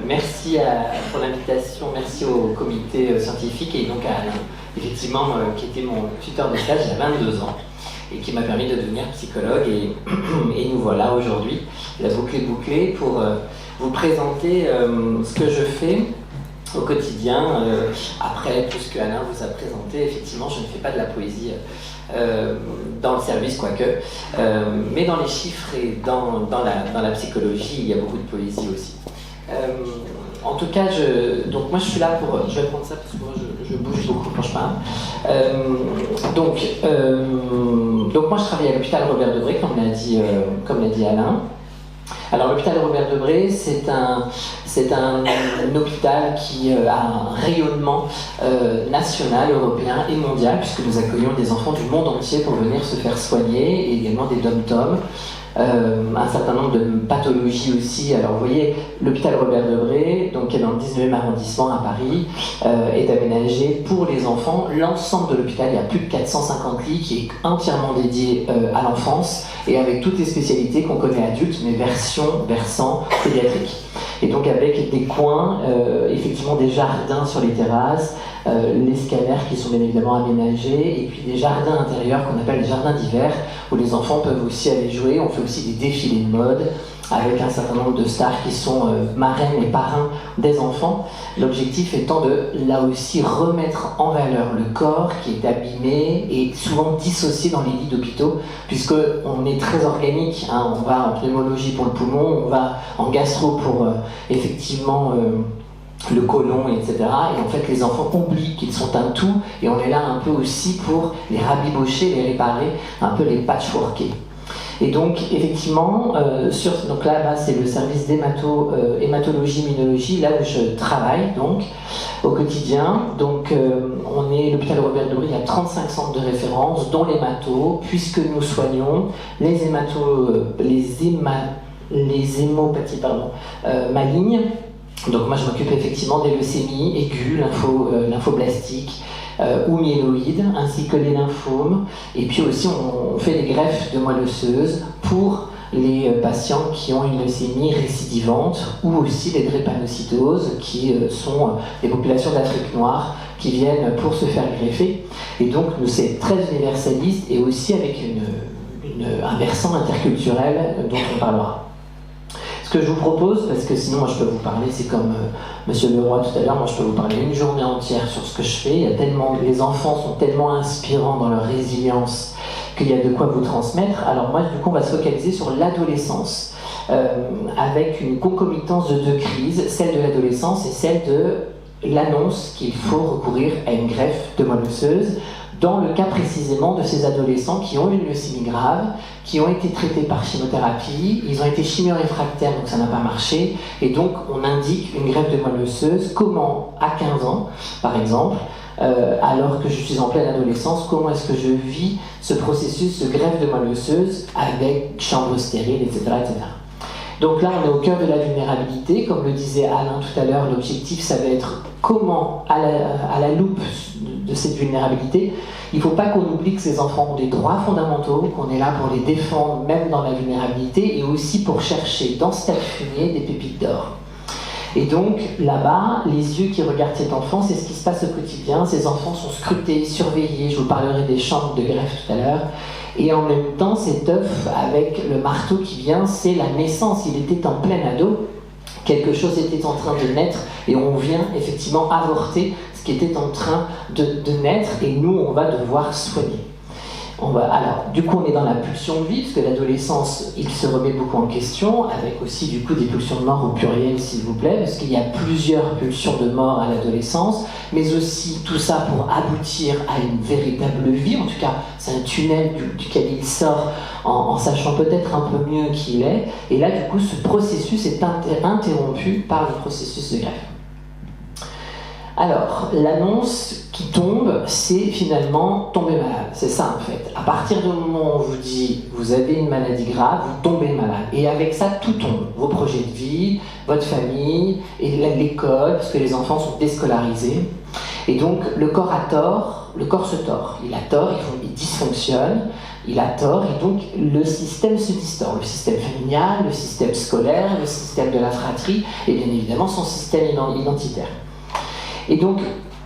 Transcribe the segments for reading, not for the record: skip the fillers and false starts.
Merci pour l'invitation, merci au comité scientifique et donc à Alain, effectivement, qui était mon tuteur de stage il y a 22 ans et qui m'a permis de devenir psychologue. Et nous voilà aujourd'hui, la boucle est bouclée, pour vous présenter ce que je fais au quotidien. Après tout ce que Alain vous a présenté, effectivement, je ne fais pas de la poésie dans le service, quoique, mais dans les chiffres et dans la psychologie, il y a beaucoup de poésie aussi. En tout cas, donc moi je suis là pour... Je vais prendre ça parce que moi je bouge beaucoup quand je parle. Donc moi je travaille à l'hôpital Robert Debré, comme l'a dit Alain. Alors l'hôpital Robert Debré, c'est un hôpital qui a un rayonnement national, européen et mondial, puisque nous accueillons des enfants du monde entier pour venir se faire soigner, et également des dom-toms. Un certain nombre de pathologies aussi. Alors vous voyez, l'hôpital Robert Debré, donc, qui est dans le 19e arrondissement à Paris, est aménagé pour les enfants. L'ensemble de l'hôpital, il y a plus de 450 lits, qui est entièrement dédié à l'enfance, et avec toutes les spécialités qu'on connaît adultes, mais versant pédiatrique. Et donc avec des coins, effectivement des jardins sur les terrasses, les scanners qui sont bien évidemment aménagés, et puis des jardins intérieurs qu'on appelle les jardins d'hiver, où les enfants peuvent aussi aller jouer. On fait aussi des défilés de mode, avec un certain nombre de stars qui sont marraines et parrains des enfants. L'objectif étant de, là aussi, remettre en valeur le corps qui est abîmé et souvent dissocié dans les lits d'hôpitaux, puisqu'on est très organique, hein. On va en pneumologie pour le poumon, on va en gastro pour effectivement le côlon, etc. Et en fait, les enfants oublient qu'ils sont un tout, et on est là un peu aussi pour les rabibocher, les réparer, un peu les patchworker. Et donc, effectivement, donc là-bas, c'est le service d'hématologie-immunologie, là où je travaille, donc, au quotidien. Donc, on est l'hôpital Robert Debré, il y a 35 centres de référence, dont l'hémato, puisque nous soignons les hémopathies malignes. Donc, moi, je m'occupe effectivement des leucémies aiguës, lymphoblastiques, ou myéloïdes, ainsi que les lymphomes. Et puis aussi, on fait des greffes de moelle osseuse pour les patients qui ont une leucémie récidivante, ou aussi les drépanocytoses, qui sont des populations d'Afrique noire qui viennent pour se faire greffer. Et donc, nous, c'est très universaliste, et aussi avec un versant interculturel dont on parlera. Ce que je vous propose, parce que sinon moi je peux vous parler, c'est comme Monsieur Leroy tout à l'heure, moi je peux vous parler une journée entière sur ce que je fais. Les enfants sont tellement inspirants dans leur résilience qu'il y a de quoi vous transmettre. Alors moi du coup on va se focaliser sur l'adolescence, avec une concomitance de deux crises, celle de l'adolescence et celle de l'annonce qu'il faut recourir à une greffe de moelle osseuse, dans le cas précisément de ces adolescents qui ont une leucémie grave, qui ont été traités par chimiothérapie, ils ont été chimio-réfractaires, donc ça n'a pas marché, et donc on indique une greffe de moelle osseuse. Comment, à 15 ans, par exemple, alors que je suis en pleine adolescence, comment est-ce que je vis ce processus de greffe de moelle osseuse avec chambre stérile, etc., etc. Donc là, on est au cœur de la vulnérabilité. Comme le disait Alain tout à l'heure, l'objectif, ça va être comment, à la loupe de cette vulnérabilité, il ne faut pas qu'on oublie que ces enfants ont des droits fondamentaux, qu'on est là pour les défendre, même dans la vulnérabilité, et aussi pour chercher dans ce tas de fumée des pépites d'or. Et donc, là-bas, les yeux qui regardent cet enfant, c'est ce qui se passe au quotidien. Ces enfants sont scrutés, surveillés. Je vous parlerai des chambres de greffe tout à l'heure. Et en même temps, cet œuf avec le marteau qui vient, c'est la naissance. Il était en plein ado, quelque chose était en train de naître, et on vient effectivement avorter ce qui était en train de naître, et nous, on va devoir soigner. Alors, du coup, on est dans la pulsion de vie, parce que l'adolescence, il se remet beaucoup en question, avec aussi, du coup, des pulsions de mort au pluriel, s'il vous plaît, parce qu'il y a plusieurs pulsions de mort à l'adolescence, mais aussi tout ça pour aboutir à une véritable vie. En tout cas, c'est un tunnel duquel il sort en sachant peut-être un peu mieux qui il est. Et là, du coup, ce processus est interrompu par le processus de greffe. Alors, l'annonce qui tombe, c'est finalement tomber malade. C'est ça en fait. À partir du moment où on vous dit vous avez une maladie grave, vous tombez malade. Et avec ça, tout tombe. Vos projets de vie, votre famille, et l'école, parce que les enfants sont déscolarisés. Et donc, le corps a tort, le corps se tord. Il a tort, il dysfonctionne. il a tort, et donc le système se distord. Le système familial, le système scolaire, le système de la fratrie, et bien évidemment son système identitaire. Et donc,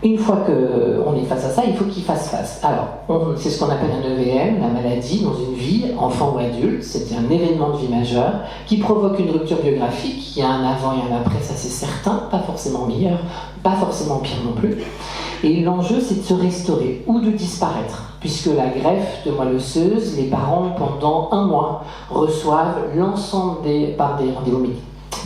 une fois qu'on est face à ça, il faut qu'il fasse face. Alors, c'est ce qu'on appelle un EVM, la maladie dans une vie, enfant ou adulte. C'est un événement de vie majeur qui provoque une rupture biographique. Il y a un avant et un après, ça c'est certain, pas forcément meilleur, pas forcément pire non plus. Et l'enjeu, c'est de se restaurer ou de disparaître, puisque la greffe de moelle osseuse, les parents, pendant 1 mois, reçoivent l'ensemble par des rendez-vous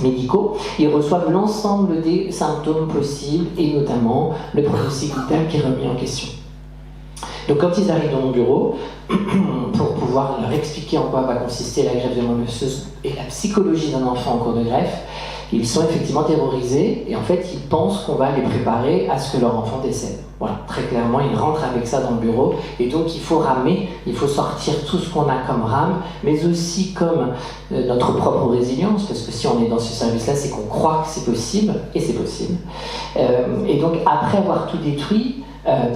médicaux, ils reçoivent l'ensemble des symptômes possibles, et notamment le pronostic vital qui est remis en question. Donc quand ils arrivent dans mon bureau, pour pouvoir leur expliquer en quoi va consister la greffe de moelle osseuse et la psychologie d'un enfant en cours de greffe, ils sont effectivement terrorisés, et en fait ils pensent qu'on va les préparer à ce que leur enfant décède. Voilà, très clairement, ils rentrent avec ça dans le bureau, et donc il faut ramer, il faut sortir tout ce qu'on a comme rame, mais aussi comme notre propre résilience, parce que si on est dans ce service-là, c'est qu'on croit que c'est possible, et c'est possible. Et donc après avoir tout détruit,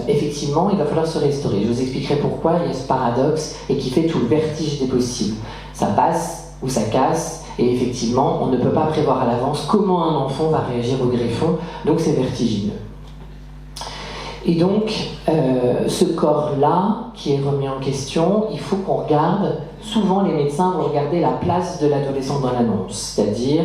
effectivement, il va falloir se restaurer. Je vous expliquerai pourquoi il y a ce paradoxe, et qui fait tout le vertige des possibles. Ça passe ou ça casse, et effectivement, on ne peut pas prévoir à l'avance comment un enfant va réagir au greffon, donc c'est vertigineux. Et donc, ce corps-là, qui est remis en question, il faut qu'on regarde, souvent les médecins vont regarder la place de l'adolescent dans l'annonce, c'est-à-dire,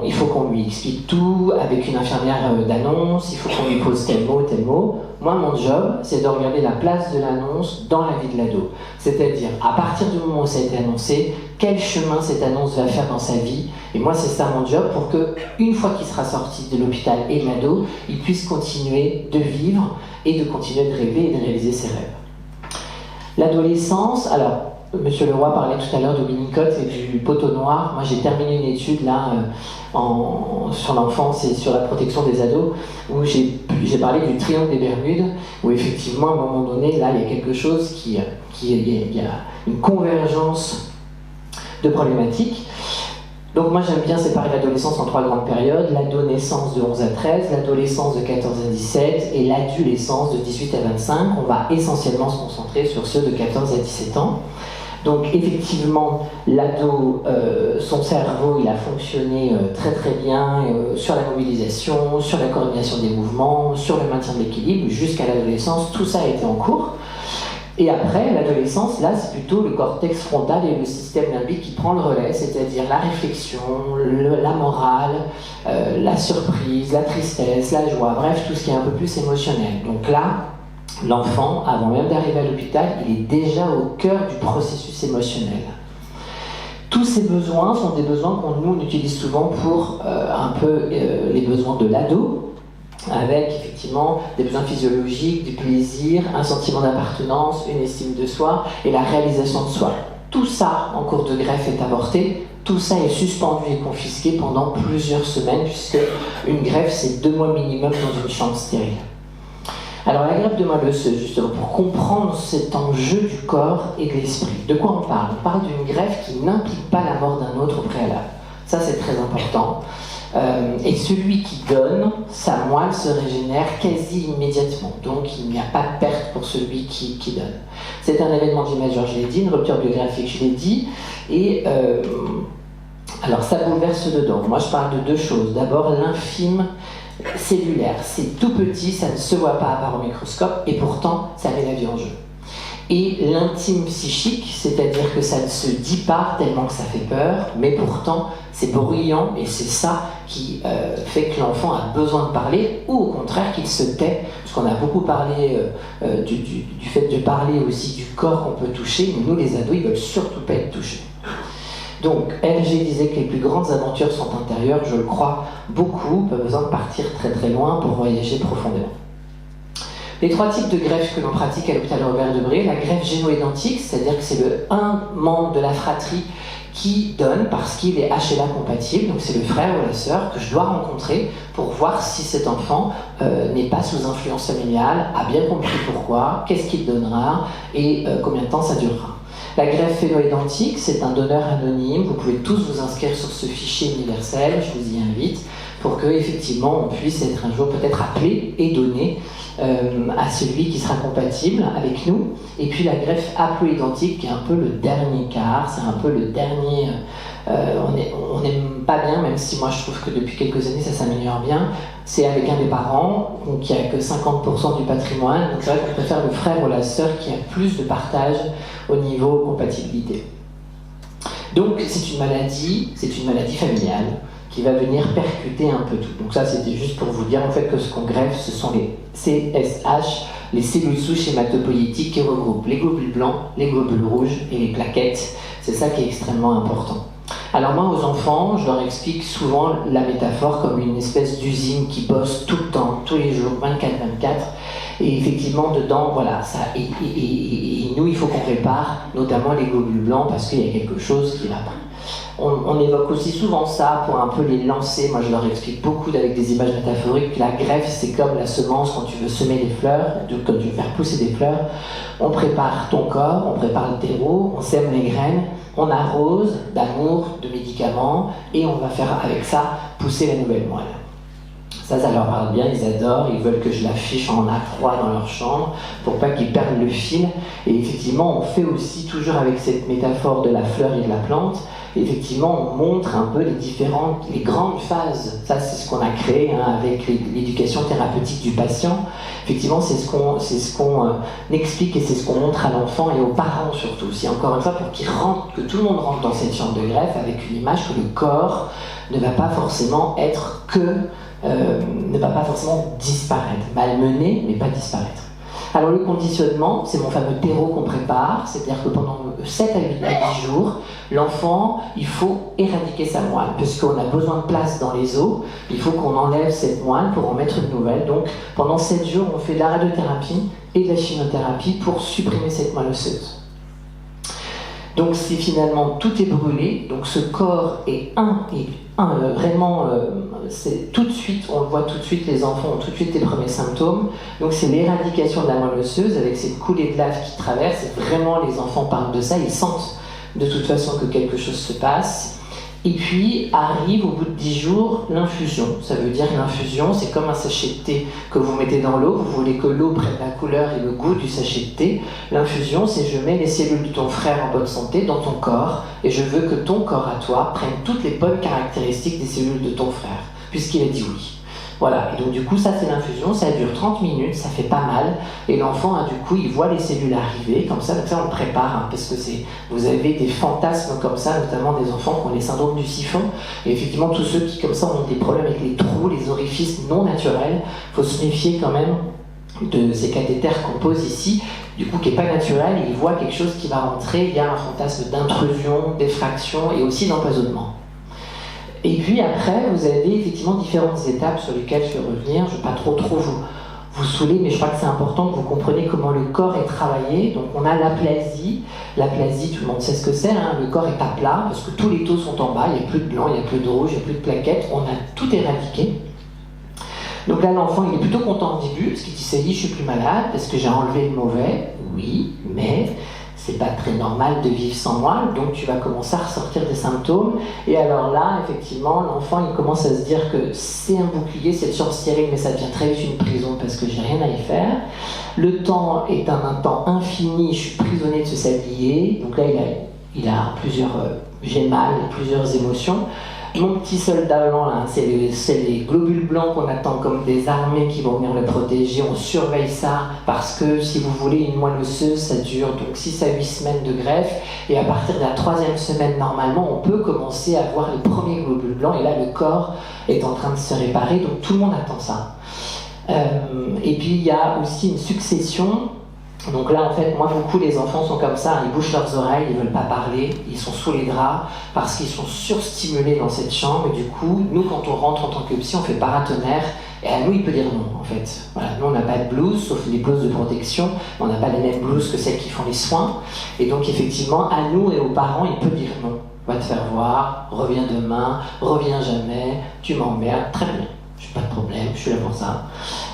il faut qu'on lui explique tout avec une infirmière d'annonce, il faut qu'on lui pose tel mot, tel mot. Moi, mon job, c'est de regarder la place de l'annonce dans la vie de l'ado. C'est-à-dire, à partir du moment où ça a été annoncé, quel chemin cette annonce va faire dans sa vie. Et moi, c'est ça mon job, pour que, une fois qu'il sera sorti de l'hôpital et de l'ado, il puisse continuer de vivre et de continuer de rêver et de réaliser ses rêves. L'adolescence, alors, Monsieur Leroy parlait tout à l'heure de Winnicott et du poteau noir. Moi, j'ai terminé une étude là sur l'enfance et sur la protection des ados, où j'ai parlé du triangle des Bermudes, où effectivement, à un moment donné, là, il y a quelque chose il y a une convergence de problématiques. Donc moi, j'aime bien séparer l'adolescence en 3 grandes périodes: l'adolescence de 11 à 13, l'adolescence de 14 à 17 et l'adolescence de 18 à 25. On va essentiellement se concentrer sur ceux de 14 à 17 ans. Donc effectivement, l'ado, son cerveau, il a fonctionné très très bien sur la mobilisation, sur la coordination des mouvements, sur le maintien de l'équilibre, jusqu'à l'adolescence, tout ça a été en cours. Et après, l'adolescence, là, c'est plutôt le cortex frontal et le système limbique qui prend le relais, c'est-à-dire la réflexion, la morale, la surprise, la tristesse, la joie, bref, tout ce qui est un peu plus émotionnel. Donc là, l'enfant, avant même d'arriver à l'hôpital, il est déjà au cœur du processus émotionnel. Tous ces besoins sont des besoins qu'on utilise souvent pour les besoins de l'ado, avec effectivement des besoins physiologiques, du plaisir, un sentiment d'appartenance, une estime de soi et la réalisation de soi. Tout ça, en cours de greffe, est avorté. Tout ça est suspendu et confisqué pendant plusieurs semaines, puisque une greffe, c'est 2 mois minimum dans une chambre stérile. Alors la greffe de moelle osseuse, justement, pour comprendre cet enjeu du corps et de l'esprit. De quoi on parle? On parle d'une greffe qui n'implique pas la mort d'un autre au préalable. Ça, c'est très important. Et celui qui donne, sa moelle se régénère quasi immédiatement. Donc il n'y a pas de perte pour celui qui donne. C'est un événement de vie majeure, je l'ai dit, une rupture biographique, je l'ai dit. Et alors ça bouleverse dedans. Moi, je parle de 2 choses. D'abord, l'infime cellulaire. C'est tout petit, ça ne se voit pas à part au microscope, et pourtant, ça met la vie en jeu. Et l'intime psychique, c'est-à-dire que ça ne se dit pas tellement que ça fait peur, mais pourtant c'est bruyant, et c'est ça qui fait que l'enfant a besoin de parler, ou au contraire qu'il se tait, parce qu'on a beaucoup parlé du fait de parler aussi du corps qu'on peut toucher, mais nous les ados, ils veulent surtout pas être touchés. Donc Hergé disait que les plus grandes aventures sont intérieures, je le crois beaucoup, pas besoin de partir très très loin pour voyager profondément. Les 3 types de greffes que l'on pratique à l'hôpital Robert-Debré, la greffe géno-identique, c'est-à-dire que c'est un membre de la fratrie qui donne parce qu'il est HLA compatible, donc c'est le frère ou la sœur que je dois rencontrer pour voir si cet enfant n'est pas sous influence familiale, a bien compris pourquoi, qu'est-ce qu'il donnera et combien de temps ça durera. La greffe phéno-identique, c'est un donneur anonyme, vous pouvez tous vous inscrire sur ce fichier universel, je vous y invite, pour que effectivement on puisse être un jour peut-être appelé et donné à celui qui sera compatible avec nous. Et puis la greffe haploïdentique qui est un peu le dernier quart, c'est un peu le dernier... on n'aime pas bien, même si moi je trouve que depuis quelques années ça s'améliore bien, c'est avec un des parents, donc qui a que 50% du patrimoine, donc c'est vrai qu'on préfère le frère ou la sœur qui a plus de partage au niveau compatibilité. Donc c'est une maladie familiale qui va venir percuter un peu tout. Donc ça c'était juste pour vous dire en fait que ce qu'on greffe ce sont les CSH, les cellules souches hématopoïétiques qui regroupent les globules blancs, les globules rouges et les plaquettes. C'est ça qui est extrêmement important. Alors moi aux enfants, je leur explique souvent la métaphore comme une espèce d'usine qui bosse tout le temps, tous les jours, 24/24. Et effectivement dedans, voilà, ça, et nous il faut qu'on répare notamment les globules blancs parce qu'il y a quelque chose qui va pas. On évoque aussi souvent ça pour un peu les lancer. Moi je leur explique beaucoup avec des images métaphoriques. La greffe c'est comme la semence quand tu veux semer des fleurs, quand tu veux faire pousser des fleurs. On prépare ton corps, on prépare le terreau, on sème les graines, on arrose d'amour, de médicaments et on va faire avec ça pousser la nouvelle moelle. Ça leur parle bien, ils adorent, ils veulent que je l'affiche en A3 dans leur chambre pour pas qu'ils perdent le fil. Et effectivement, on fait aussi, toujours avec cette métaphore de la fleur et de la plante, effectivement, on montre un peu les grandes phases. Ça, c'est ce qu'on a créé avec l'éducation thérapeutique du patient. Effectivement, c'est ce qu'on explique et c'est ce qu'on montre à l'enfant et aux parents surtout. C'est encore une fois pour que tout le monde rentre dans cette chambre de greffe avec une image que le corps ne va pas forcément être ne va pas forcément disparaître, malmener, mais pas disparaître. Alors le conditionnement, c'est mon fameux terreau qu'on prépare, c'est-à-dire que pendant 7 à 10 jours, l'enfant, il faut éradiquer sa moelle, parce qu'on a besoin de place dans les os, il faut qu'on enlève cette moelle pour en mettre une nouvelle. Donc pendant 7 jours, on fait de la radiothérapie et de la chimiothérapie pour supprimer cette moelle osseuse. Donc si finalement tout est brûlé, donc ce corps est vraiment, c'est tout de suite, on le voit tout de suite, les enfants ont tout de suite les premiers symptômes. Donc c'est l'éradication de la moelle osseuse avec cette coulée de lave qui traverse. Et vraiment, les enfants parlent de ça, ils sentent de toute façon que quelque chose se passe. Et puis arrive au bout de 10 jours l'infusion. Ça veut dire l'infusion, c'est comme un sachet de thé que vous mettez dans l'eau. Vous voulez que l'eau prenne la couleur et le goût du sachet de thé. L'infusion, c'est je mets les cellules de ton frère en bonne santé dans ton corps et je veux que ton corps à toi prenne toutes les bonnes caractéristiques des cellules de ton frère, puisqu'il a dit oui. Voilà, et donc du coup ça c'est l'infusion, ça dure 30 minutes, ça fait pas mal, et l'enfant du coup il voit les cellules arriver, comme ça on le prépare, parce que vous avez des fantasmes comme ça, notamment des enfants qui ont les syndromes du siphon, et effectivement tous ceux qui comme ça ont des problèmes avec les trous, les orifices non naturels, il faut se méfier quand même de ces cathéters qu'on pose ici, du coup qui n'est pas naturel, et il voit quelque chose qui va rentrer, il y a un fantasme d'intrusion, d'effraction et aussi d'empoisonnement. Et puis après, vous avez effectivement différentes étapes sur lesquelles je vais revenir. Je ne vais pas trop vous saouler, mais je crois que c'est important que vous compreniez comment le corps est travaillé. Donc on a l'aplasie. L'aplasie, tout le monde sait ce que c'est. Le corps est à plat, parce que tous les taux sont en bas. Il n'y a plus de blanc, il n'y a plus de rouge, il n'y a plus de plaquettes. On a tout éradiqué. Donc là, l'enfant, il est plutôt content au début, parce qu'il dit, ça y est, je suis plus malade, parce que j'ai enlevé le mauvais. Oui, mais... c'est pas très normal de vivre sans moelle, donc tu vas commencer à ressortir des symptômes. Et alors là, effectivement, l'enfant, il commence à se dire que c'est un bouclier, c'est le sorcier, mais ça devient très vite une prison parce que j'ai rien à y faire. Le temps est un temps infini, je suis prisonnier de ce sablier. Donc là, il a plusieurs... j'ai mal, plusieurs émotions. Mon petit soldat blanc, là, c'est les globules blancs qu'on attend comme des armées qui vont venir le protéger. On surveille ça parce que, si vous voulez, une moelle osseuse, ça dure donc 6 à 8 semaines de greffe. Et à partir de la 3e semaine, normalement, on peut commencer à voir les premiers globules blancs. Et là, le corps est en train de se réparer. Donc tout le monde attend ça. Et puis, il y a aussi une succession. Donc là, en fait, moi, beaucoup, les enfants sont comme ça, ils bouchent leurs oreilles, ils ne veulent pas parler, ils sont sous les draps parce qu'ils sont surstimulés dans cette chambre. Et du coup, nous, quand on rentre en tant que psy, on fait paratonnerre, et à nous, il peut dire non, en fait. Voilà, nous, on n'a pas de blouse, sauf les blouses de protection, on n'a pas les mêmes blouses que celles qui font les soins. Et donc, effectivement, à nous et aux parents, il peut dire non. Va te faire voir, reviens demain, reviens jamais, tu m'emmerdes, très bien. Pas de problème, je suis là pour ça.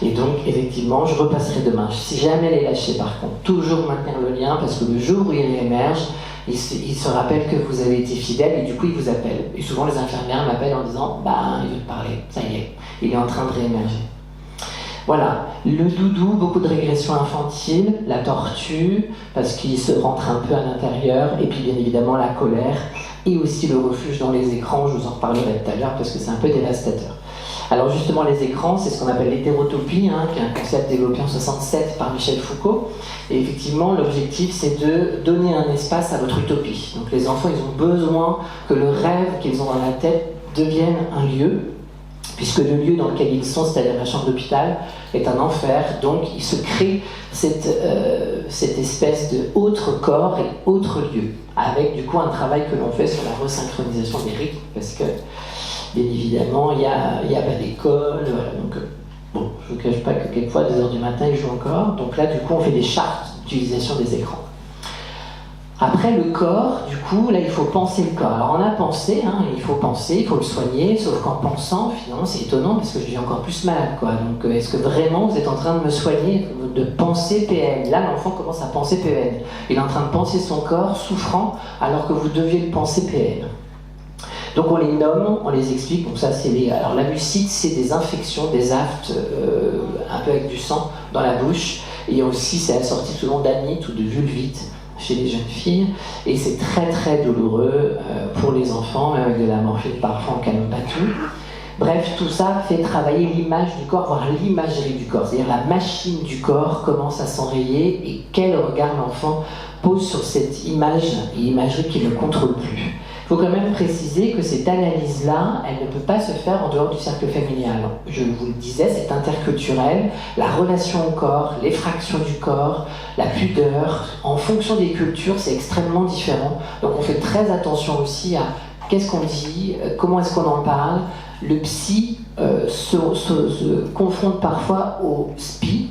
Et donc, effectivement, je repasserai demain. Si jamais les lâcher, par contre, toujours maintenir le lien, parce que le jour où il réémerge, il se rappelle que vous avez été fidèle et du coup, il vous appelle. Et souvent, les infirmières m'appellent en disant, bah, il veut te parler, ça y est, il est en train de réémerger. Voilà, le doudou, beaucoup de régression infantile, la tortue, parce qu'il se rentre un peu à l'intérieur, et puis bien évidemment la colère, et aussi le refuge dans les écrans, je vous en reparlerai tout à l'heure, parce que c'est un peu dévastateur. Alors justement, les écrans, c'est ce qu'on appelle l'hétérotopie, qui est un concept développé en 1967 par Michel Foucault. Et effectivement, l'objectif, c'est de donner un espace à votre utopie. Donc les enfants, ils ont besoin que le rêve qu'ils ont dans la tête devienne un lieu, puisque le lieu dans lequel ils sont, c'est-à-dire la chambre d'hôpital, est un enfer. Donc il se crée cette espèce de autre corps et autre lieu, avec du coup un travail que l'on fait sur la resynchronisation des rythmes, parce que bien évidemment, il n'y a pas d'école, voilà, donc bon, je ne vous cache pas que quelquefois, à 2h du matin, ils jouent encore. Donc là, du coup, on fait des chartes d'utilisation des écrans. Après, le corps, du coup, là, il faut penser le corps. Alors, on a pensé, il faut penser, il faut le soigner, sauf qu'en pensant, finalement, c'est étonnant, parce que je deviens encore plus malade, quoi. Donc, est-ce que vraiment, vous êtes en train de me soigner, de penser PN? Là, l'enfant commence à penser PN. Il est en train de penser son corps souffrant, alors que vous deviez le penser PN. Donc on les nomme, on les explique, donc ça c'est les... Alors la mucite, c'est des infections, des aftes, un peu avec du sang dans la bouche, et aussi c'est assorti souvent d'anite ou de vulvite chez les jeunes filles, et c'est très très douloureux pour les enfants, même avec de la morphine parfois en calme pas tout. Bref, tout ça fait travailler l'image du corps, voire l'imagerie du corps, c'est-à-dire la machine du corps commence à s'enrayer, et quel regard l'enfant pose sur cette image et imagerie qu'il ne contrôle plus. Il faut quand même préciser que cette analyse-là, elle ne peut pas se faire en dehors du cercle familial. Je vous le disais, c'est interculturel. La relation au corps, l'effraction du corps, la pudeur, en fonction des cultures, c'est extrêmement différent. Donc on fait très attention aussi à qu'est-ce qu'on dit, comment est-ce qu'on en parle. Le psy se confronte parfois au spi,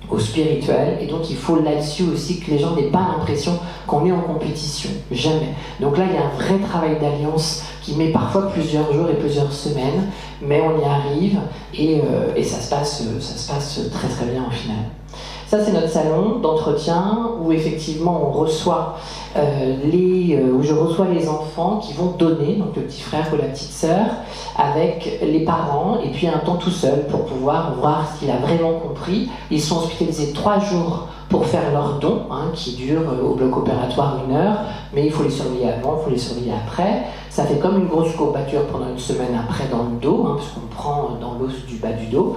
au spirituel, et donc il faut là-dessus aussi que les gens n'aient pas l'impression qu'on est en compétition, jamais. Donc là il y a un vrai travail d'alliance qui met parfois plusieurs jours et plusieurs semaines, mais on y arrive et ça se passe très très bien au final. Ça c'est notre salon d'entretien où effectivement on reçoit où je reçois les enfants qui vont donner, donc le petit frère ou la petite sœur, avec les parents, et puis un temps tout seul pour pouvoir voir s'il a vraiment compris. Ils sont hospitalisés 3 jours pour faire leur don, qui dure au bloc opératoire 1 heure, mais il faut les surveiller avant, il faut les surveiller après. Ça fait comme une grosse courbature pendant 1 semaine après dans le dos, parce qu'on prend dans l'os du bas du dos.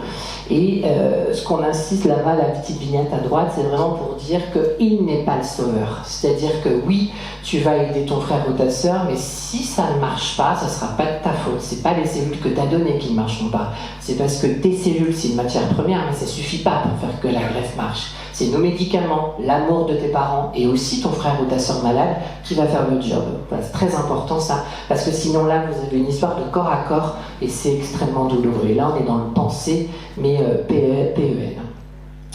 Et ce qu'on insiste là-bas, la petite vignette à droite, c'est vraiment pour dire qu'il n'est pas le sauveur. C'est-à-dire que oui, tu vas aider ton frère ou ta sœur, mais si ça ne marche pas, ça ne sera pas de ta faute. C'est pas les cellules que tu as données qui ne marcheront pas. C'est parce que tes cellules, c'est une matière première, mais ça ne suffit pas pour faire que la greffe marche. C'est nos médicaments, l'amour de tes parents et aussi ton frère ou ta sœur malade qui va faire le job. Voilà, c'est très important ça, parce que sinon là, vous avez une histoire de corps à corps et c'est extrêmement douloureux. Et là, on est dans le pensée, mais PEN.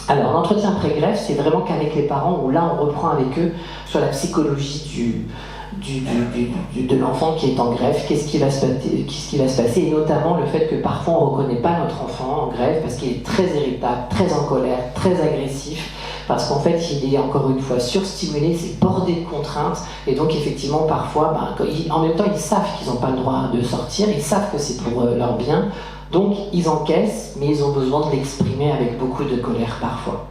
Alors, l'entretien pré-greffe, c'est vraiment qu'avec les parents, où là, on reprend avec eux sur la psychologie de l'enfant qui est en greffe, qu'est-ce qui va se passer, et notamment le fait que parfois on ne reconnaît pas notre enfant en greffe parce qu'il est très irritable, très en colère, très agressif, parce qu'en fait il est encore une fois surstimulé, c'est bordé de contraintes, et donc effectivement parfois, en même temps ils savent qu'ils n'ont pas le droit de sortir, ils savent que c'est pour leur bien, donc ils encaissent, mais ils ont besoin de l'exprimer avec beaucoup de colère parfois.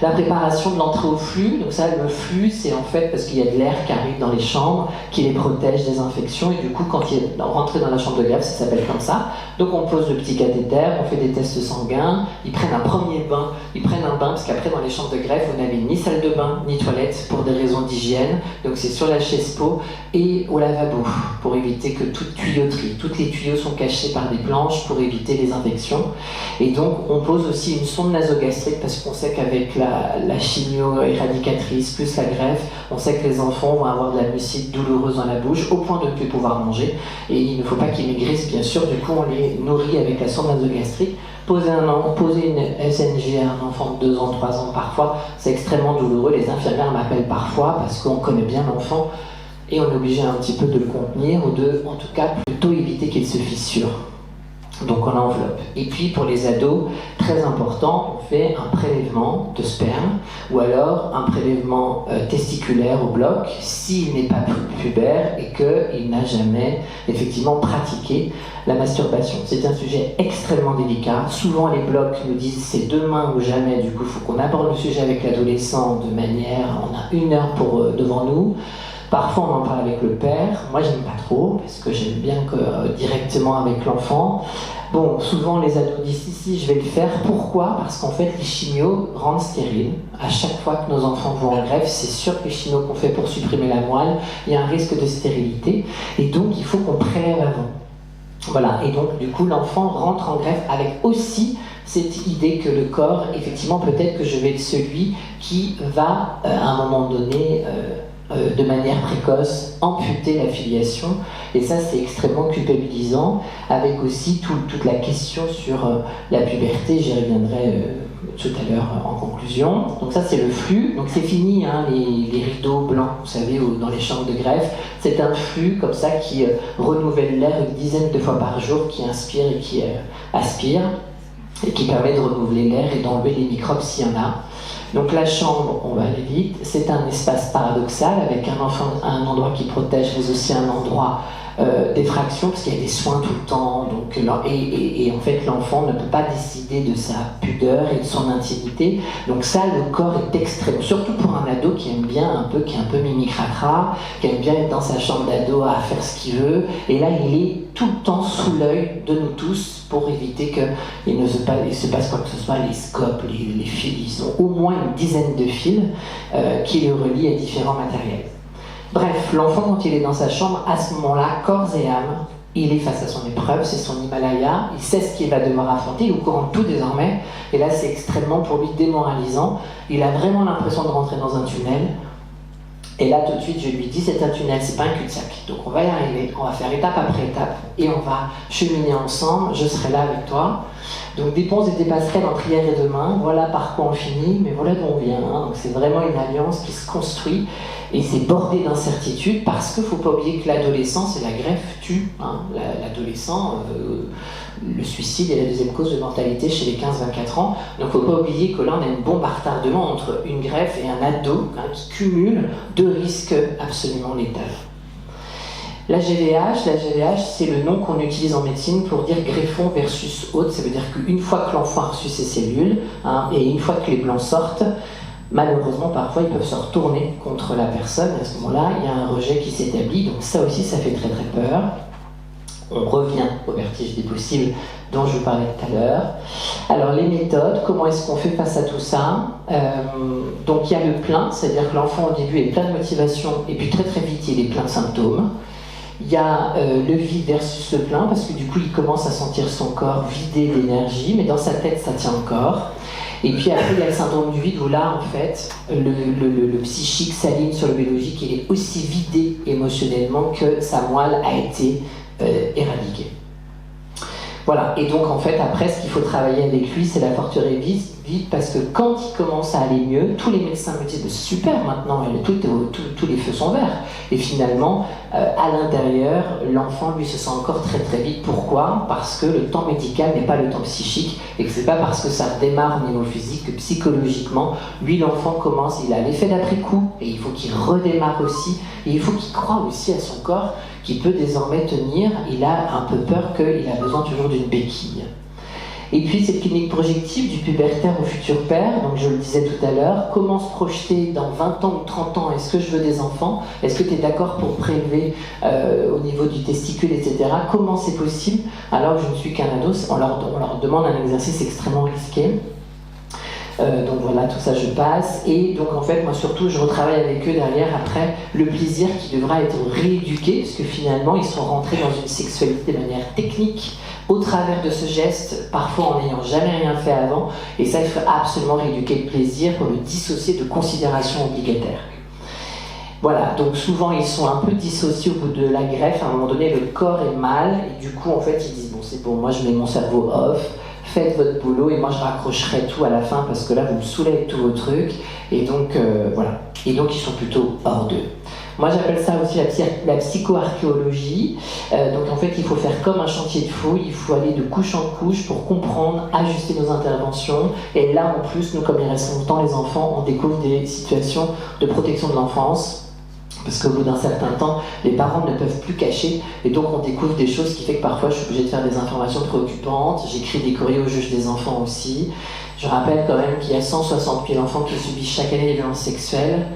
La préparation de l'entrée au flux, donc ça, le flux, c'est en fait parce qu'il y a de l'air qui arrive dans les chambres, qui les protège des infections, et du coup, quand il est rentré dans la chambre de greffe, ça s'appelle comme ça. Donc on pose le petit cathéter, on fait des tests sanguins, ils prennent un premier bain, parce qu'après dans les chambres de greffe, vous n'avez ni salle de bain, ni toilette, pour des raisons d'hygiène, donc c'est sur la chaise pot, et au lavabo, pour éviter que toute tuyauterie, toutes les tuyaux sont cachés par des planches pour éviter les infections. Et donc on pose aussi une sonde nasogastrique, parce qu'on sait qu'avec la chimio éradicatrice plus la greffe, on sait que les enfants vont avoir de la mucite douloureuse dans la bouche au point de ne plus pouvoir manger, et il ne faut pas qu'ils maigrissent bien sûr, du coup on les nourrit avec la sonde nasogastrique. Poser une SNG à un enfant de 2 ans, 3 ans parfois, c'est extrêmement douloureux. Les infirmières m'appellent parfois parce qu'on connaît bien l'enfant et on est obligé un petit peu de le contenir ou de, en tout cas, plutôt éviter qu'il se fissure. donc on enveloppe. Et puis pour les ados, très important, on fait un prélèvement de sperme ou alors un prélèvement testiculaire au bloc s'il n'est pas pubère et qu'il n'a jamais effectivement pratiqué la masturbation. C'est un sujet extrêmement délicat. Souvent les blocs nous disent c'est demain ou jamais, du coup il faut qu'on aborde le sujet avec l'adolescent de manière, on a 1 heure devant nous. Parfois on en parle avec le père, moi j'aime pas trop, parce que j'aime bien que directement avec l'enfant. Bon, souvent les ados disent si, je vais le faire. Pourquoi ? Parce qu'en fait les chimios rendent stériles. À chaque fois que nos enfants vont en greffe, c'est sûr que les chimios qu'on fait pour supprimer la moelle, il y a un risque de stérilité. Et donc il faut qu'on prélève avant. Voilà, et donc du coup l'enfant rentre en greffe avec aussi cette idée que le corps, effectivement peut-être que je vais être celui qui va à un moment donné de manière précoce amputer la filiation, et ça c'est extrêmement culpabilisant, avec aussi toute la question sur la puberté, j'y reviendrai tout à l'heure en conclusion. Donc ça c'est le flux, donc c'est fini hein, les rideaux blancs, vous savez, dans les chambres de greffe, c'est un flux comme ça qui renouvelle l'air 10 de fois par jour, qui inspire et qui aspire, et qui permet de renouveler l'air et d'enlever les microbes s'il y en a. Donc la chambre, on va aller vite, c'est un espace paradoxal avec un endroit qui protège, mais aussi un endroit d'effraction, parce qu'il y a des soins tout le temps, donc, et en fait l'enfant ne peut pas décider de sa pudeur et de son intimité. Donc ça, le corps est extrême, surtout pour un ado qui aime bien qui est un peu mimi-cracra, qui aime bien être dans sa chambre d'ado à faire ce qu'il veut, et là il est tout le temps sous l'œil de nous tous pour éviter qu'il ne se passe quoi que ce soit. Les scopes, les fils, ils ont au moins 10 de fils qui le relient à différents matériels. Bref, l'enfant quand il est dans sa chambre, à ce moment-là, corps et âme, il est face à son épreuve, c'est son Himalaya, il sait ce qu'il va devoir affronter, il est au courant de tout désormais, et là c'est extrêmement pour lui démoralisant, il a vraiment l'impression de rentrer dans un tunnel, et là tout de suite je lui dis c'est un tunnel, c'est pas un cul-de-sac, donc on va y arriver, on va faire étape après étape, et on va cheminer ensemble, je serai là avec toi. Donc des ponts et des passerelles entre hier et demain, voilà par quoi on finit, mais voilà d'où on vient, hein. Donc c'est vraiment une alliance qui se construit, et c'est bordé d'incertitudes, parce qu'il ne faut pas oublier que l'adolescence et la greffe tuent, hein. L'adolescent, le suicide est la deuxième cause de mortalité chez les 15-24 ans, donc il ne faut pas oublier que là on a une bombe à retardement entre une greffe et un ado hein, qui cumule 2 risques absolument létals. La GVH, c'est le nom qu'on utilise en médecine pour dire greffon versus hôte. Ça veut dire qu'une fois que l'enfant a reçu ses cellules, hein, et une fois que les blancs sortent, malheureusement, parfois, ils peuvent se retourner contre la personne. À ce moment-là, il y a un rejet qui s'établit. Donc ça aussi, ça fait très très peur. On revient au vertige des possibles dont je vous parlais tout à l'heure. Alors les méthodes, comment est-ce qu'on fait face à tout ça ? Donc il y a le plein, c'est-à-dire que l'enfant au début est plein de motivation, et puis très très vite, il est plein de symptômes. Il y a le vide versus le plein, parce que du coup, il commence à sentir son corps vidé d'énergie, mais dans sa tête, ça tient encore. Et puis après, il y a le syndrome du vide, où là, en fait, le psychique s'aligne sur le biologique, il est aussi vidé émotionnellement que sa moelle a été éradiquée. Voilà, et donc en fait, après, ce qu'il faut travailler avec lui, c'est la forteresse vide, parce que quand il commence à aller mieux, tous les médecins me disent super, maintenant, tous les feux sont verts. Et finalement, à l'intérieur, l'enfant, lui, se sent encore très très vite. Pourquoi ? Parce que le temps médical n'est pas le temps psychique, et que c'est pas parce que ça redémarre au niveau physique que psychologiquement, lui, l'enfant commence, il a l'effet d'après-coup, et il faut qu'il redémarre aussi, et il faut qu'il croie aussi à son corps, qui peut désormais tenir. Il a un peu peur qu'il a besoin toujours d'une béquille. Et puis cette clinique projective du pubertaire au futur père, donc je le disais tout à l'heure, comment se projeter dans 20 ans ou 30 ans, est-ce que je veux des enfants ? Est-ce que tu es d'accord pour prélever au niveau du testicule, etc. Comment c'est possible ? Alors je ne suis qu'un ado, on leur demande un exercice extrêmement risqué. Donc voilà, tout ça je passe, et donc en fait moi surtout je retravaille avec eux derrière après le plaisir qui devra être rééduqué, parce que finalement ils sont rentrés dans une sexualité de manière technique au travers de ce geste, parfois en n'ayant jamais rien fait avant, et ça il faut absolument rééduquer le plaisir pour le dissocier de considération obligataire. Voilà, donc souvent ils sont un peu dissociés au bout de la greffe, à un moment donné le corps est mal, et du coup en fait ils disent bon c'est bon, moi je mets mon cerveau off, faites votre boulot et moi je raccrocherai tout à la fin parce que là vous me saoulez avec tous vos trucs, et donc voilà. Et donc ils sont plutôt hors d'eux. Moi j'appelle ça aussi la psychoarchéologie. Donc en fait il faut faire comme un chantier de fouilles, il faut aller de couche en couche pour comprendre, ajuster nos interventions. Et là en plus, nous comme il reste longtemps les enfants, on découvre des situations de protection de l'enfance. Parce qu'au bout d'un certain temps, les parents ne peuvent plus cacher, et donc on découvre des choses qui fait que parfois je suis obligée de faire des informations préoccupantes. J'écris des courriers au juge des enfants aussi. Je rappelle quand même qu'il y a 160 000 enfants qui subissent chaque année des violences sexuelles.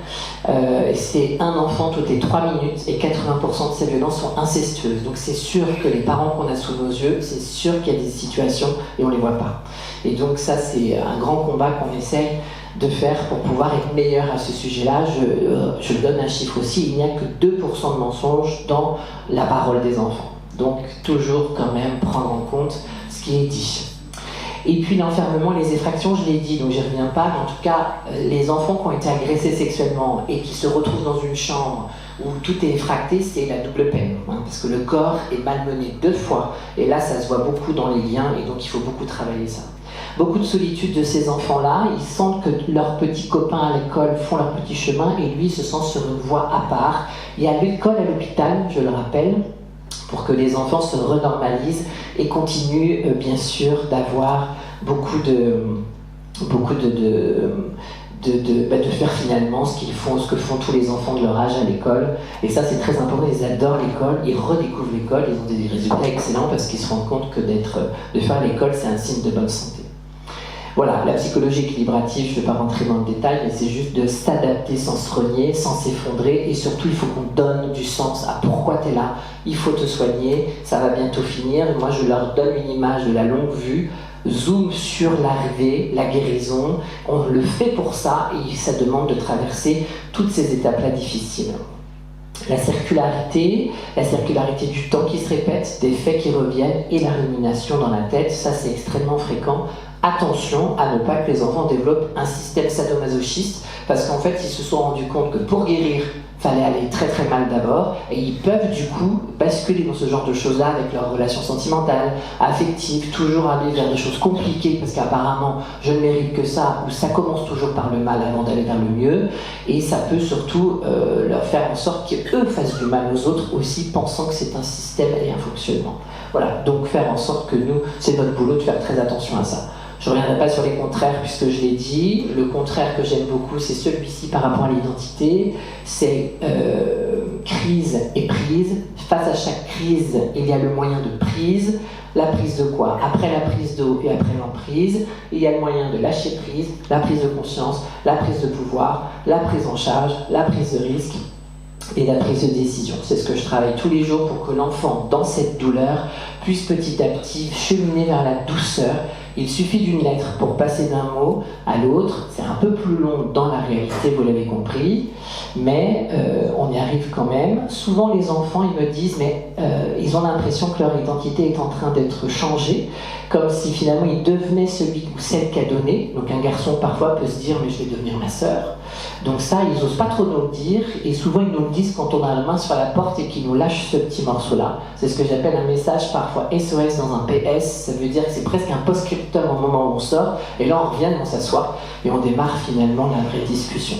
C'est un enfant toutes les 3 minutes, et 80% de ces violences sont incestueuses. Donc c'est sûr que les parents qu'on a sous nos yeux, c'est sûr qu'il y a des situations et on ne les voit pas. Et donc ça c'est un grand combat qu'on essaye de faire pour pouvoir être meilleur à ce sujet-là. Je donne un chiffre aussi, il n'y a que 2% de mensonges dans la parole des enfants. Donc toujours quand même prendre en compte ce qui est dit. Et puis l'enfermement, les effractions, je l'ai dit, donc j'y reviens pas, mais en tout cas, les enfants qui ont été agressés sexuellement et qui se retrouvent dans une chambre où tout est effracté, c'est la double peine, hein, parce que le corps est malmené 2 fois, et là ça se voit beaucoup dans les liens, et donc il faut beaucoup travailler ça. Beaucoup de solitude de ces enfants-là, ils sentent que leurs petits copains à l'école font leur petit chemin, et lui se sent sur une voie à part. Il y a l'école à l'hôpital, je le rappelle, pour que les enfants se renormalisent et continuent bien sûr d'avoir beaucoup de faire finalement ce que font tous les enfants de leur âge à l'école. Et ça c'est très important, ils adorent l'école, ils redécouvrent l'école, ils ont des résultats excellents parce qu'ils se rendent compte que de faire l'école c'est un signe de bonne santé. Voilà, la psychologie équilibrative, je ne vais pas rentrer dans le détail, mais c'est juste de s'adapter sans se renier, sans s'effondrer, et surtout il faut qu'on donne du sens à pourquoi tu es là, il faut te soigner, ça va bientôt finir. Moi je leur donne une image de la longue vue, zoom sur l'arrivée, la guérison, on le fait pour ça, et ça demande de traverser toutes ces étapes-là difficiles. La circularité du temps qui se répète, des faits qui reviennent, et la rumination dans la tête, ça c'est extrêmement fréquent. Attention à ne pas que les enfants développent un système sadomasochiste, parce qu'en fait ils se sont rendus compte que pour guérir, il fallait aller très très mal d'abord, et ils peuvent du coup basculer dans ce genre de choses-là avec leurs relations sentimentales, affectives, toujours aller vers des choses compliquées, parce qu'apparemment je ne mérite que ça, ou ça commence toujours par le mal avant d'aller vers le mieux, et ça peut surtout leur faire en sorte qu'eux fassent du mal aux autres aussi, pensant que c'est un système et un fonctionnement. Voilà, donc faire en sorte que nous, c'est notre boulot de faire très attention à ça. Je ne reviendrai pas sur les contraires puisque je l'ai dit. Le contraire que j'aime beaucoup, c'est celui-ci par rapport à l'identité. C'est crise et prise. Face à chaque crise, il y a le moyen de prise. La prise de quoi? Après la prise d'eau et après l'emprise, il y a le moyen de lâcher prise, la prise de conscience, la prise de pouvoir, la prise en charge, la prise de risque et la prise de décision. C'est ce que je travaille tous les jours pour que l'enfant, dans cette douleur, puisse petit à petit cheminer vers la douceur. Il suffit d'une lettre pour passer d'un mot à l'autre. C'est un peu plus long dans la réalité, vous l'avez compris, mais on y arrive quand même. Souvent les enfants, ils me disent, mais ils ont l'impression que leur identité est en train d'être changée, comme si finalement ils devenaient celui ou celle qui a donné. Donc un garçon parfois peut se dire, mais je vais devenir ma sœur. Donc ça, ils n'osent pas trop nous le dire, et souvent ils nous le disent quand on a la main sur la porte et qu'ils nous lâchent ce petit morceau-là. C'est ce que j'appelle un message parfois SOS dans un PS, ça veut dire que c'est presque un post-scriptum au moment où on sort, et là on revient, on s'assoit, et on démarre finalement la vraie discussion.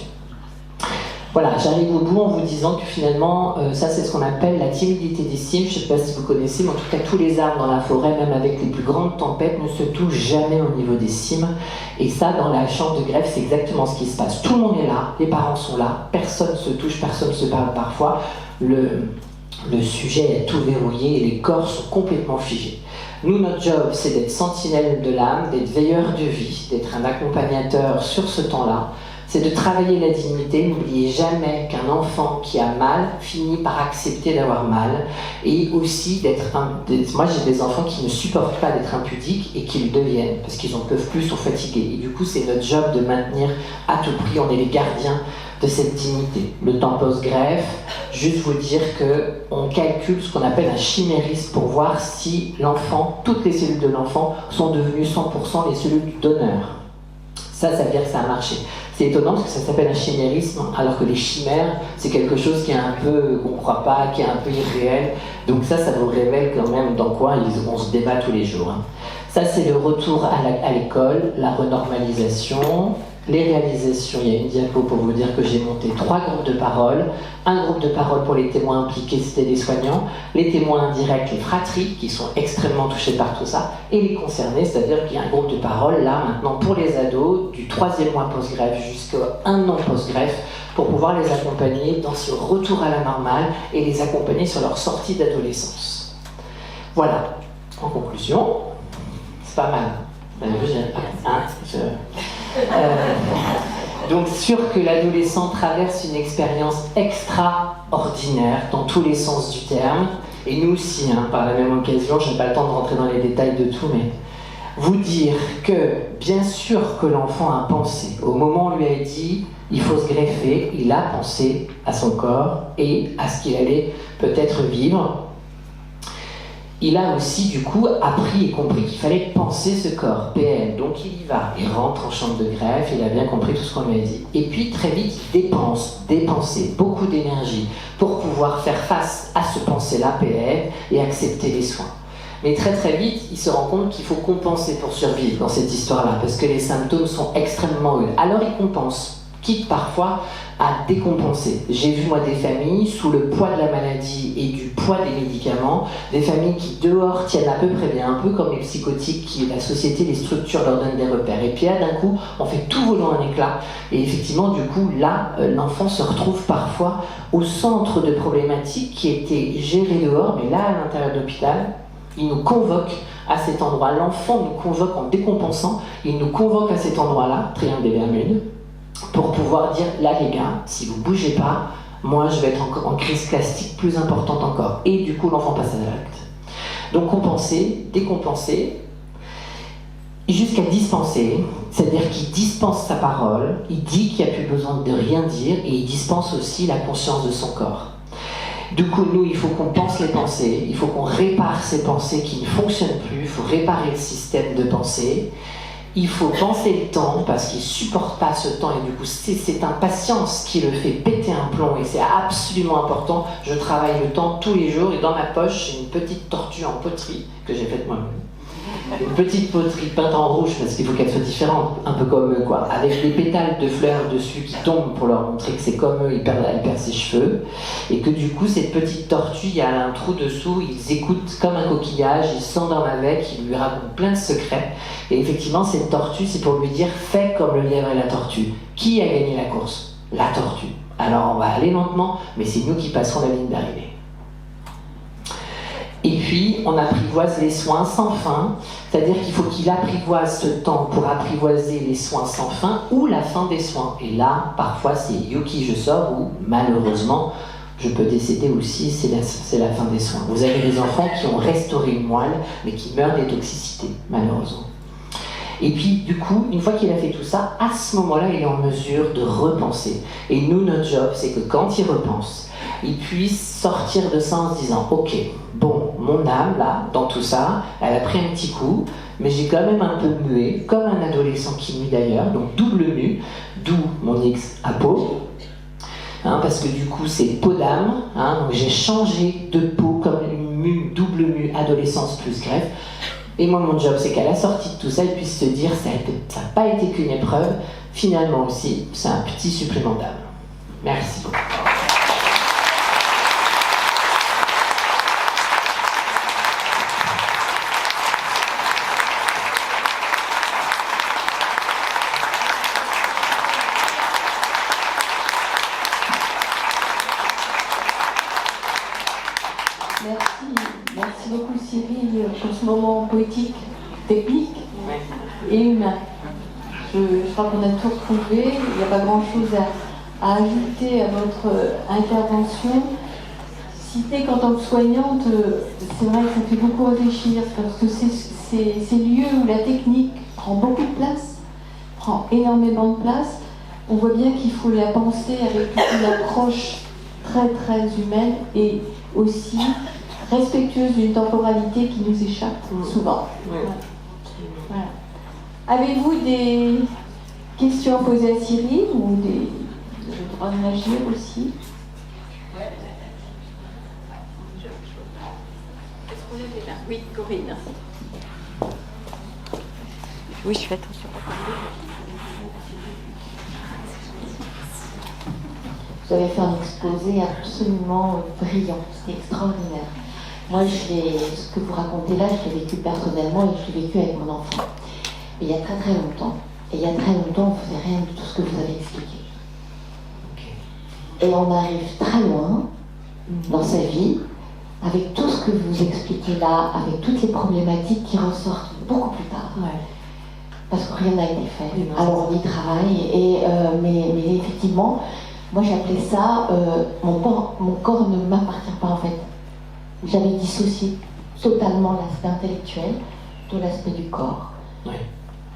Voilà, j'arrive au bout en vous disant que finalement, ça c'est ce qu'on appelle la timidité des cimes. Je ne sais pas si vous connaissez, mais en tout cas tous les arbres dans la forêt, même avec les plus grandes tempêtes, ne se touchent jamais au niveau des cimes. Et ça, dans la chambre de greffe, c'est exactement ce qui se passe. Tout le monde est là, les parents sont là, personne ne se touche, personne ne se parle parfois. Le sujet est tout verrouillé et les corps sont complètement figés. Nous, notre job, c'est d'être sentinelle de l'âme, d'être veilleur de vie, d'être un accompagnateur sur ce temps-là. C'est de travailler la dignité. N'oubliez jamais qu'un enfant qui a mal finit par accepter d'avoir mal, et aussi moi j'ai des enfants qui ne supportent pas d'être impudiques et qui le deviennent parce qu'ils n'en peuvent plus, sont fatigués, et du coup c'est notre job de maintenir à tout prix, on est les gardiens de cette dignité. Le temps post-greffe, juste vous dire qu'on calcule ce qu'on appelle un chimérisme pour voir si l'enfant, toutes les cellules de l'enfant sont devenues 100% les cellules du donneur. Ça veut dire que ça a marché. C'est étonnant parce que ça s'appelle un chimérisme, alors que les chimères, c'est quelque chose qui est un peu, qu'on ne croit pas, qui est un peu irréel. Donc ça vous révèle quand même dans quoi on se débat tous les jours. Ça, c'est le retour à l'école, la renormalisation. les réalisations, il y a une diapo pour vous dire que j'ai monté 3 groupes de parole. Un groupe de parole pour les témoins impliqués, c'était les soignants, les témoins indirects, les fratries, qui sont extrêmement touchés par tout ça, et les concernés, c'est-à-dire qu'il y a un groupe de parole, là, maintenant, pour les ados, du 3e mois post-greffe jusqu'à 1 an post-greffe, pour pouvoir les accompagner dans ce retour à la normale et les accompagner sur leur sortie d'adolescence. Voilà. En conclusion, c'est pas mal. Donc sûr que l'adolescent traverse une expérience extraordinaire dans tous les sens du terme, et nous aussi, par la même occasion, je n'ai pas le temps de rentrer dans les détails de tout, mais vous dire que bien sûr que l'enfant a pensé, au moment où on lui a dit il faut se greffer, il a pensé à son corps et à ce qu'il allait peut-être vivre. Il a aussi, du coup, appris et compris qu'il fallait penser ce corps, PN. Donc il y va, il rentre en chambre de greffe, il a bien compris tout ce qu'on lui a dit. Et puis très vite, il dépenser beaucoup d'énergie pour pouvoir faire face à ce penser-là, PN, et accepter les soins. Mais très très vite, il se rend compte qu'il faut compenser pour survivre dans cette histoire-là, parce que les symptômes sont extrêmement rudes. Alors il compense, quitte parfois à décompenser. J'ai vu moi des familles sous le poids de la maladie et du poids des médicaments, des familles qui dehors tiennent à peu près bien, un peu comme les psychotiques, qui la société, les structures leur donnent des repères. Et puis là d'un coup, on fait tout voler en éclats. Et effectivement, du coup, là, l'enfant se retrouve parfois au centre de problématiques qui étaient gérées dehors, mais là, à l'intérieur de l'hôpital, il nous convoque à cet endroit. L'enfant nous convoque en décompensant, il nous convoque à cet endroit-là, triangle des Bermudes, pour pouvoir dire, là les gars, si vous bougez pas, moi je vais être en crise plastique plus importante encore. Et du coup l'enfant passe à l'acte. Donc compenser, décompenser, jusqu'à dispenser, c'est-à-dire qu'il dispense sa parole, il dit qu'il n'y a plus besoin de rien dire, et il dispense aussi la conscience de son corps. Du coup, nous, il faut qu'on pense les pensées, il faut qu'on répare ces pensées qui ne fonctionnent plus, il faut réparer le système de pensée. Il faut penser le temps, parce qu'il ne supporte pas ce temps, et du coup, c'est impatience qui le fait péter un plomb, et c'est absolument important. Je travaille le temps tous les jours, et dans ma poche, j'ai une petite tortue en poterie, que j'ai faite moi-même. Une petite poterie peinte en rouge, parce qu'il faut qu'elle soit différente, un peu comme eux, quoi, avec des pétales de fleurs dessus qui tombent pour leur montrer que c'est comme eux, elle perd ses cheveux, et que du coup, cette petite tortue, il y a un trou dessous, ils écoutent comme un coquillage, ils sentent dans avec, ils lui racontent plein de secrets, et effectivement, cette tortue, c'est pour lui dire, fais comme le lièvre et la tortue. Qui a gagné la course? La tortue. Alors, on va aller lentement, mais c'est nous qui passerons la ligne d'arrivée. Et puis, on apprivoise les soins sans fin, c'est-à-dire qu'il faut qu'il apprivoise ce temps pour apprivoiser les soins sans fin ou la fin des soins. Et là, parfois, c'est Yuki, je sors, ou malheureusement, je peux décéder aussi, c'est la fin des soins. Vous avez des enfants qui ont restauré une moelle, mais qui meurent des toxicités, malheureusement. Et puis, du coup, une fois qu'il a fait tout ça, à ce moment-là, il est en mesure de repenser. Et nous, notre job, c'est que quand il repense, il puisse sortir de ça en se disant « Ok, bon, mon âme, là, dans tout ça, elle a pris un petit coup, mais j'ai quand même un peu mué, comme un adolescent qui mue d'ailleurs, donc double mu, d'où mon X à peau, parce que du coup, c'est peau d'âme, donc j'ai changé de peau comme une mue, double mu, adolescence plus greffe. Et moi, mon job, c'est qu'à la sortie de tout ça, il puisse se dire ça n'a pas été qu'une épreuve, finalement aussi, c'est un petit supplément d'âme. Merci beaucoup. Merci beaucoup Cyril pour ce moment poétique, technique et humain. Je crois qu'on a tout retrouvé, il n'y a pas grand chose à ajouter à votre intervention. Citer qu'en tant que soignante, c'est vrai que ça fait beaucoup réfléchir parce que c'est ces lieux où la technique prend beaucoup de place, prend énormément de place. On voit bien qu'il faut la penser avec une approche très très humaine et aussi respectueuse d'une temporalité qui nous échappe souvent. Oui. Voilà. Avez-vous des questions à poser à Cyril ou des droits de réagir aussi? Est-ce qu'on était là? Oui, Corinne. Oui, je fais attention. Vous avez fait un exposé absolument brillant, c'était extraordinaire. Moi, ce que vous racontez là, je l'ai vécu personnellement et je l'ai vécu avec mon enfant. Mais il y a très très longtemps. Et il y a très longtemps, on ne faisait rien de tout ce que vous avez expliqué. Et on arrive très loin dans sa vie, avec tout ce que vous expliquez là, avec toutes les problématiques qui ressortent beaucoup plus tard. Ouais. Parce que rien n'a été fait. Oui, alors on y travaille, mais effectivement, moi j'appelais ça mon corps ne m'appartient pas en fait. J'avais dissocié totalement l'aspect intellectuel de l'aspect du corps. Ouais.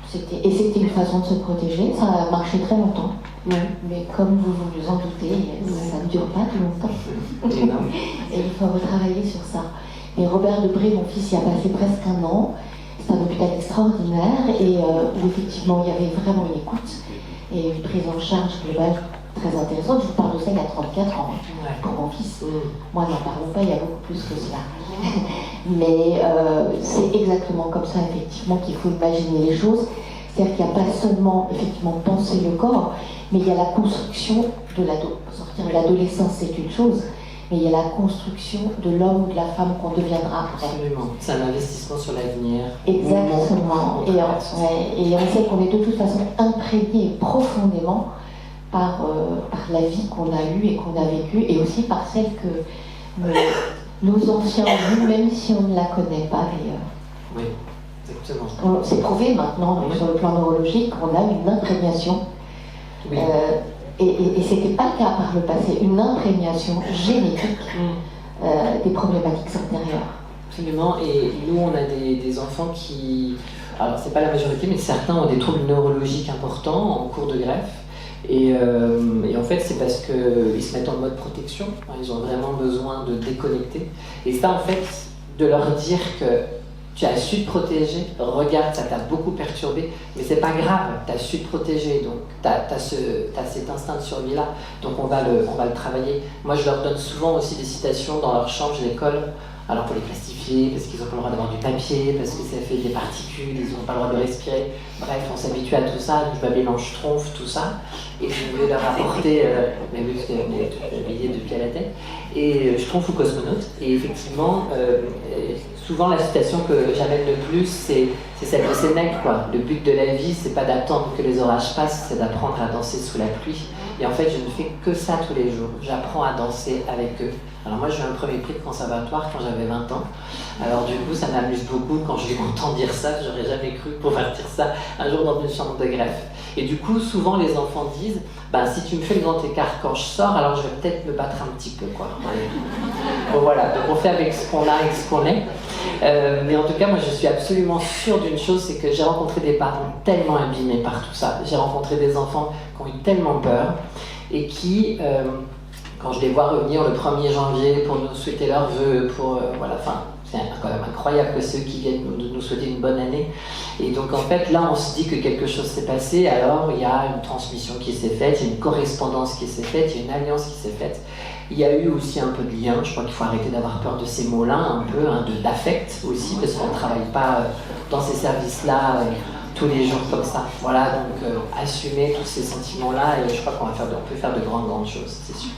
C'était une façon de se protéger, ça a marché très longtemps. Ouais. Mais comme vous vous en doutez, ça ne dure pas tout longtemps. Et il faut retravailler sur ça. Et Robert Debré, mon fils, y a passé presque 1 an. C'est un hôpital extraordinaire et où effectivement il y avait vraiment une écoute et une prise en charge globale très intéressante. Je vous parle de ça il y a 34 ans pour mon fils. Moi, n'en parlons pas, il y a beaucoup plus que cela. Mais c'est exactement comme ça effectivement qu'il faut imaginer les choses. C'est-à-dire qu'il n'y a pas seulement effectivement penser le corps, mais il y a la construction de sortir de l'adolescence, c'est une chose. Mais il y a la construction de l'homme ou de la femme qu'on deviendra après. Absolument. C'est un investissement sur l'avenir. Exactement. Et on sait qu'on est de toute façon imprégné profondément par la vie qu'on a eue et qu'on a vécue, et aussi par celle que nos anciens ont vue, même si on ne la connaît pas d'ailleurs. Oui, exactement. C'est prouvé maintenant, sur le plan neurologique, qu'on a une imprégnation. Oui. Et ce n'était pas le cas par le passé, une imprégnation génétique des problématiques antérieures. Absolument, et nous on a des enfants qui, alors c'est pas la majorité, mais certains ont des troubles neurologiques importants en cours de greffe. Et en fait c'est parce qu'ils se mettent en mode protection, ils ont vraiment besoin de déconnecter. Et ça en fait, de leur dire que tu as su te protéger, regarde, ça t'a beaucoup perturbé, mais c'est pas grave, tu as su te protéger, donc tu as cet instinct de survie-là, donc on va le travailler. Moi, je leur donne souvent aussi des citations dans leur chambre, je les colle, alors pour les plastifier, parce qu'ils n'ont pas le droit d'avoir du papier, parce que ça fait des particules, ils n'ont pas le droit de respirer, bref, on s'habitue à tout ça, du Babylone Schtroumpf, tout ça, et je vais leur apporter, mais oui, parce que j'ai habillé depuis à la tête, et Schtroumpf ou cosmonaute, et effectivement, souvent la citation que j'amène le plus, c'est celle de Sénèque, quoi. Le but de la vie, c'est pas d'attendre que les orages passent, c'est d'apprendre à danser sous la pluie. Et en fait, je ne fais que ça tous les jours. J'apprends à danser avec eux. Alors moi, j'ai eu un premier prix de conservatoire quand j'avais 20 ans. Alors du coup, ça m'amuse beaucoup quand je m'entends dire ça. J'aurais jamais cru pouvoir dire ça un jour dans une chambre de greffe. Et du coup, souvent les enfants disent, bah, si tu me fais le grand écart quand je sors, alors je vais peut-être me battre un petit peu, quoi. Bon voilà, donc on fait avec ce qu'on a et ce qu'on est. Mais en tout cas, moi je suis absolument sûre d'une chose, c'est que j'ai rencontré des parents tellement abîmés par tout ça. J'ai rencontré des enfants qui ont eu tellement peur et qui, quand je les vois revenir le 1er janvier pour nous souhaiter leurs vœux, voilà, enfin, c'est quand même incroyable que ceux qui viennent nous souhaiter une bonne année. Et donc en fait, là on se dit que quelque chose s'est passé, alors il y a une transmission qui s'est faite, il y a une correspondance qui s'est faite, il y a une alliance qui s'est faite. Il y a eu aussi un peu de lien, je crois qu'il faut arrêter d'avoir peur de ces mots-là, un peu d'affect aussi, parce qu'on ne travaille pas dans ces services-là tous les jours comme ça. Voilà, donc assumer tous ces sentiments-là, et je crois qu'on peut faire de grandes choses, c'est sûr.